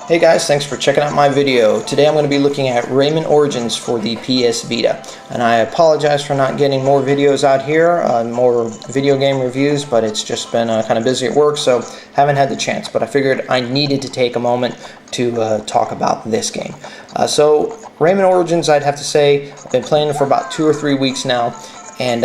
Hey guys, thanks for checking out my video. Today I'm going to be looking at Rayman Origins for the PS Vita. And I apologize for not getting more videos out here, more video game reviews, but it's just been kind of busy at work, so haven't had the chance. But I figured I needed to take a moment to talk about this game. So Rayman Origins, I'd have to say, I've been playing it for about 2 or 3 weeks now, and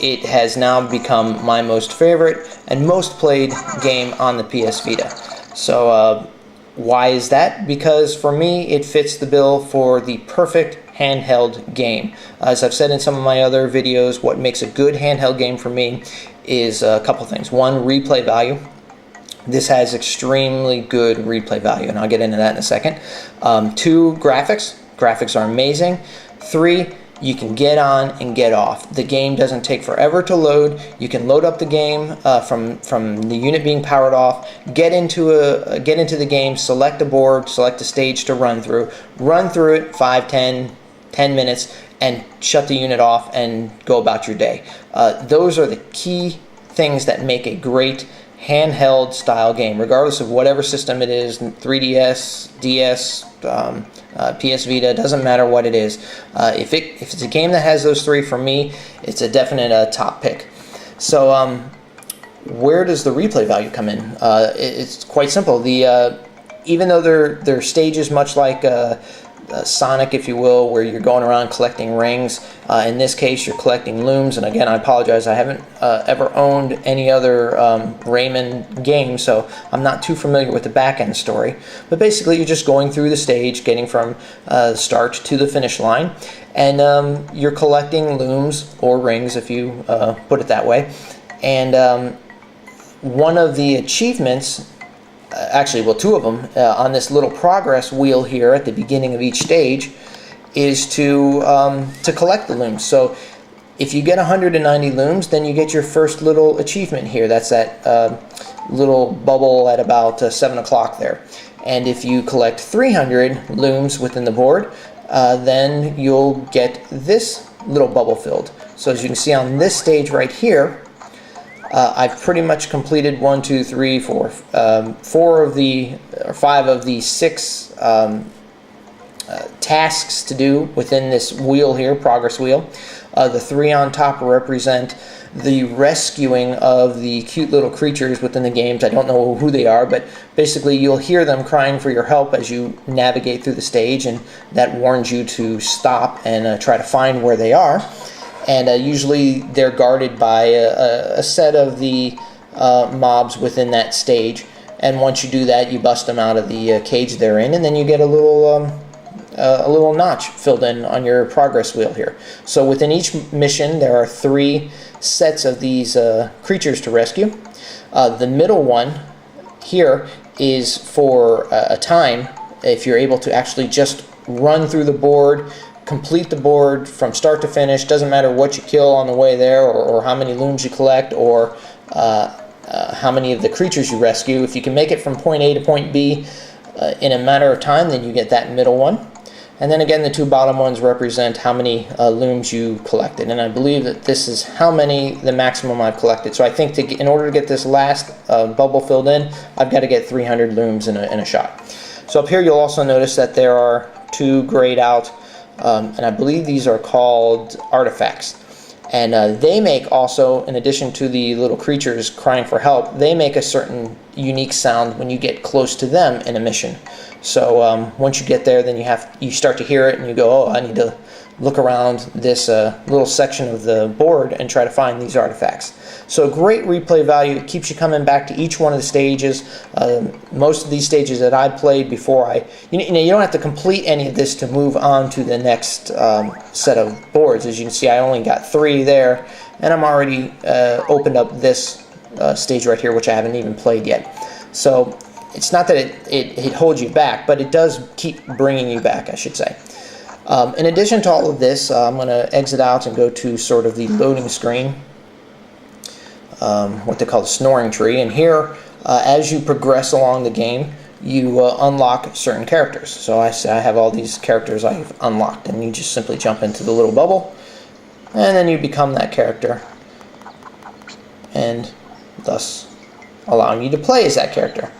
it has now become my most favorite and most played game on the PS Vita. So why is that? Because for me, it fits the bill for the perfect handheld game. As I've said in some of my other videos, what makes a good handheld game for me is a couple things. One, replay value. This has extremely good replay value, and I'll get into that in a second. 2, graphics. Graphics are amazing. 3, you can get on and get off. The game doesn't take forever to load. You can load up the game from the unit being powered off, get into the game, select a board, select a stage to run through it 5, 10 minutes, and shut the unit off and go about your day. Those are the key things that make a great handheld style game, regardless of whatever system it is, 3DS, DS, PS Vita, doesn't matter what it is. If it's a game that has those 3, for me, it's a definite top pick. So where does the replay value come in? It's quite simple. Even though they're stages much like Sonic, if you will, where you're going around collecting rings. In this case, you're collecting looms, and again, I apologize, I haven't ever owned any other Rayman game, so I'm not too familiar with the back-end story. But basically, you're just going through the stage, getting from start to the finish line, and you're collecting looms, or rings, if you put it that way. And one of the achievements, actually, well, 2 of them, on this little progress wheel here at the beginning of each stage, is to collect the looms. So if you get 190 looms, then you get your first little achievement here. That's that little bubble at about 7 o'clock there. And if you collect 300 looms within the board, then you'll get this little bubble filled. So as you can see on this stage right here, I've pretty much completed 5 of the 6 tasks to do within this wheel here, progress wheel. The 3 on top represent the rescuing of the cute little creatures within the games. I don't know who they are, but basically you'll hear them crying for your help as you navigate through the stage, and that warns you to stop and try to find where they are. And usually they're guarded by a set of the mobs within that stage. And once you do that, you bust them out of the cage they're in, and then you get a little notch filled in on your progress wheel here. So within each mission, there are 3 sets of these creatures to rescue. The middle one here is for a time, if you're able to actually just run through the board, complete the board from start to finish. Doesn't matter what you kill on the way there, or how many looms you collect, or how many of the creatures you rescue. If you can make it from point A to point B in a matter of time, then you get that middle one. And then again, the 2 bottom ones represent how many looms you collected. And I believe that this is the maximum I've collected. So I think in order to get this last bubble filled in, I've got to get 300 looms in a shot. So up here, you'll also notice that there are 2 grayed out, and I believe these are called artifacts. And they make also, in addition to the little creatures crying for help, they make a certain unique sound when you get close to them in a mission. So once you get there, then you start to hear it, and you go, oh, I need to look around this little section of the board and try to find these artifacts. So great replay value. It keeps you coming back to each one of the stages. Most of these stages that I played before you don't have to complete any of this to move on to the next set of boards. As you can see, I only got 3 there, and I'm already opened up this stage right here, which I haven't even played yet. So it's not that it holds you back, but it does keep bringing you back, I should say. In addition to all of this, I'm going to exit out and go to sort of the loading screen, what they call the snoring tree. And here, as you progress along the game, you unlock certain characters. So I have all these characters I've unlocked, and you just simply jump into the little bubble, and then you become that character, and thus allowing you to play as that character.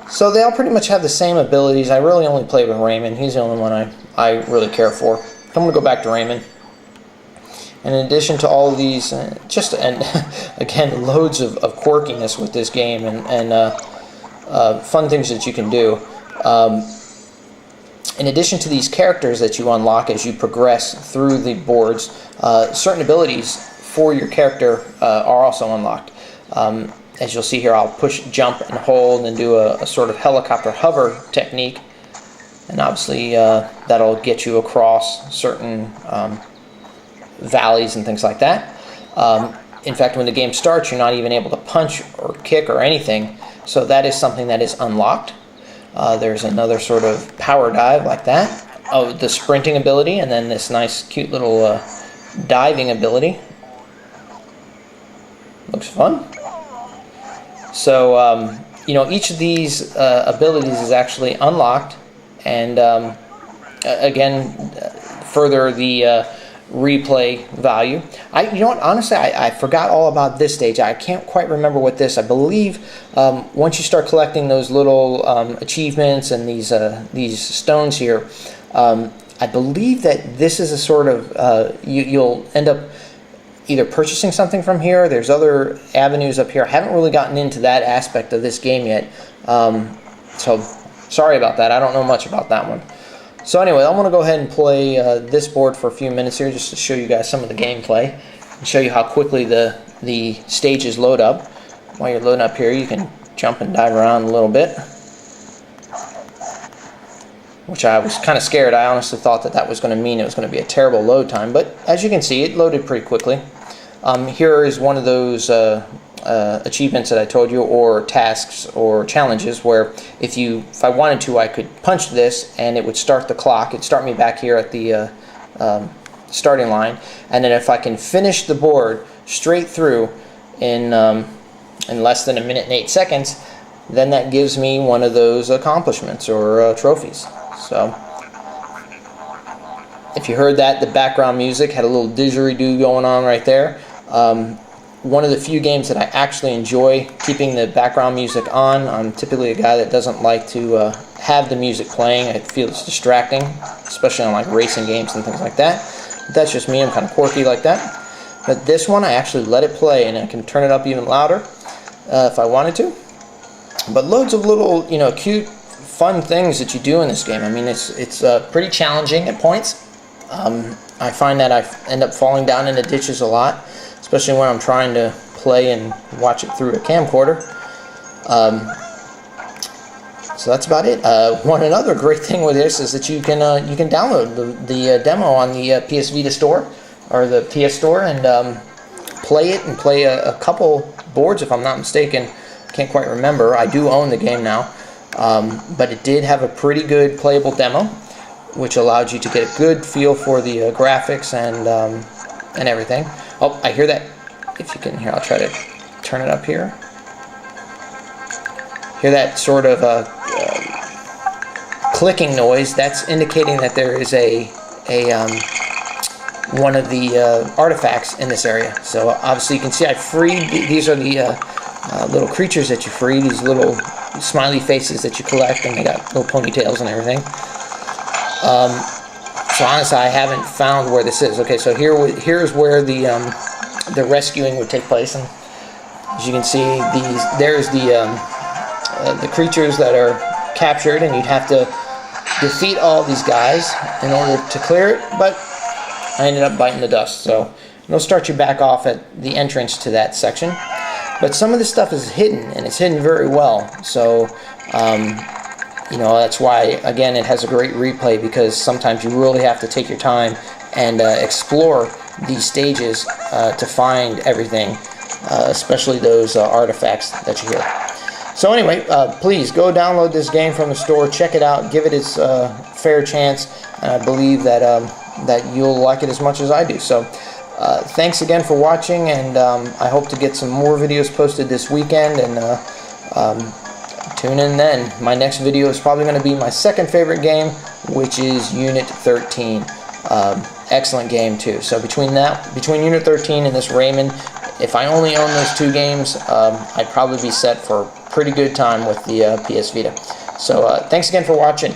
So they all pretty much have the same abilities. I really only play with Rayman. He's the only one I really care for. I'm going to go back to Rayman. And in addition to all of these, again, loads of quirkiness with this game and fun things that you can do. In addition to these characters that you unlock as you progress through the boards, certain abilities for your character are also unlocked. As you'll see here, I'll push, jump, and hold and do a sort of helicopter hover technique. And obviously that'll get you across certain valleys and things like that. In fact, when the game starts, you're not even able to punch or kick or anything. So that is something that is unlocked. There's another sort of power dive like that. Oh, the sprinting ability, and then this nice, cute little diving ability. Looks fun. So, you know, each of these abilities is actually unlocked, and again, further the replay value. You know what? Honestly, I forgot all about this stage. I can't quite remember what this. I believe once you start collecting those little achievements and these stones here, I believe that this is a sort of you'll end up either purchasing something from here. There's other avenues up here. I haven't really gotten into that aspect of this game yet, so sorry about that. I don't know much about that one. So anyway, I'm going to go ahead and play this board for a few minutes here just to show you guys some of the gameplay and show you how quickly the stages load up. While you're loading up here, you can jump and dive around a little bit, which I was kind of scared. I honestly thought that was going to mean it was going to be a terrible load time, but as you can see, it loaded pretty quickly. Here is one of those achievements that I told you, or tasks or challenges, where if I wanted to, I could punch this and it would start the clock. It'd start me back here at the starting line, and then if I can finish the board straight through in less than 1 minute and 8 seconds, then that gives me one of those accomplishments or trophies. So if you heard that, the background music had a little didgeridoo going on right there. One of the few games that I actually enjoy keeping the background music on. I'm typically a guy that doesn't like to have the music playing. I feel it's distracting, especially on like racing games and things like that. But that's just me. I'm kind of quirky like that. But this one, I actually let it play, and I can turn it up even louder if I wanted to. But loads of little, you know, cute, fun things that you do in this game. I mean, it's pretty challenging at points. I find that I end up falling down into ditches a lot, especially when I'm trying to play and watch it through a camcorder. So that's about it. Another great thing with this is that you can download the demo on the PS Vita store or the PS store and play it, and play a couple boards if I'm not mistaken. Can't quite remember. I do own the game now, but it did have a pretty good playable demo, which allowed you to get a good feel for the graphics and everything. Oh, I hear that. If you can hear, I'll try to turn it up here. Hear that sort of clicking noise? That's indicating that there is one of the artifacts in this area. So obviously you can see I freed. These are the little creatures that you free. These little smiley faces that you collect, and they got little ponytails and everything. So honestly, I haven't found where this is. Okay, so here's where the rescuing would take place, and as you can see, there's the creatures that are captured, and you'd have to defeat all these guys in order to clear it. But I ended up biting the dust, so it'll start you back off at the entrance to that section. But some of this stuff is hidden, and it's hidden very well. So you know, that's why, again, it has a great replay, because sometimes you really have to take your time and explore these stages to find everything, especially those artifacts that you hear. So anyway, please go download this game from the store, check it out, give it its fair chance, and I believe that that you'll like it as much as I do. So thanks again for watching, and I hope to get some more videos posted this weekend, and tune in then. My next video is probably going to be my second favorite game, which is Unit 13. Excellent game too. So between Unit 13 and this Rayman, if I only own those two games, I'd probably be set for pretty good time with the PS Vita. So thanks again for watching.